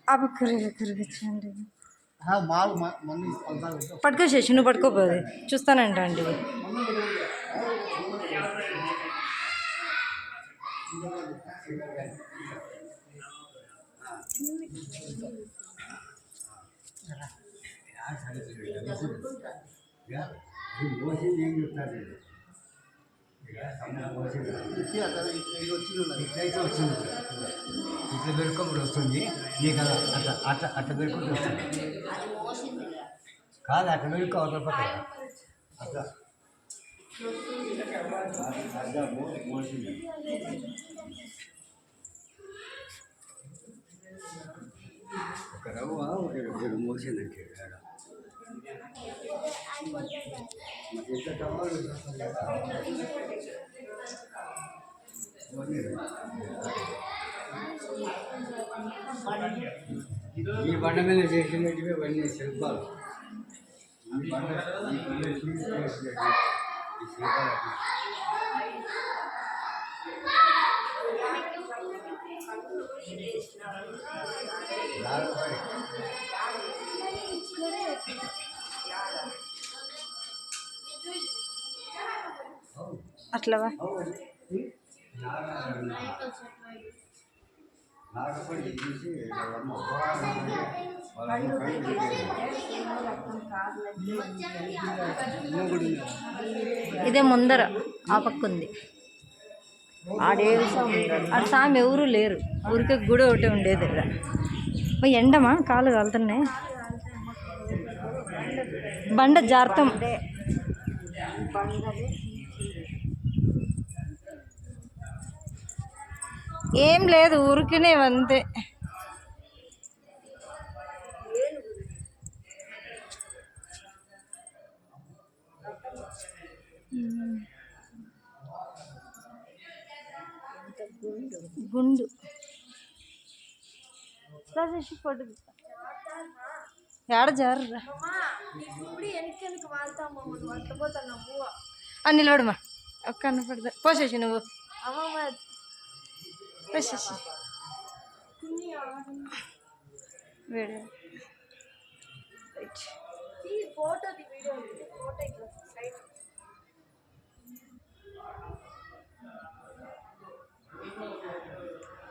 अब కరిగించండి పట్టుకో శశి నువ్వు పట్టుకోపోదు చూస్తానంట అండి ఇట్లా పెరుకోబడి వస్తుంది నీకు అలా అట్లా అట్లా అట్లా పెరుకుంటూ వస్తుంది కాదు అట్లా పెరుకు అవతల పక్క అట్లా ఒక రవ్వ ఒక మోసిందంటే ఈ బండ మీద చేసినట్టుగా ఇవన్నీ శిల్పాలు అట్లవా ఇదే ముందర ఆ పక్క ఉంది ఆడ సామి ఎవరు లేరు ఊరికే గుడి ఒకటి ఉండేది ఇక్కడ ఎండమా కాలు కాలుతున్నాయి బండ జార్తం ఏం లేదు ఊరికినే అంతే గుండు ఫోటో ఏడ జారురా నిలబడమా ఒక్క అన్నపడదా పోసేసి నువ్వు పోసేసి వేడి ఫోటో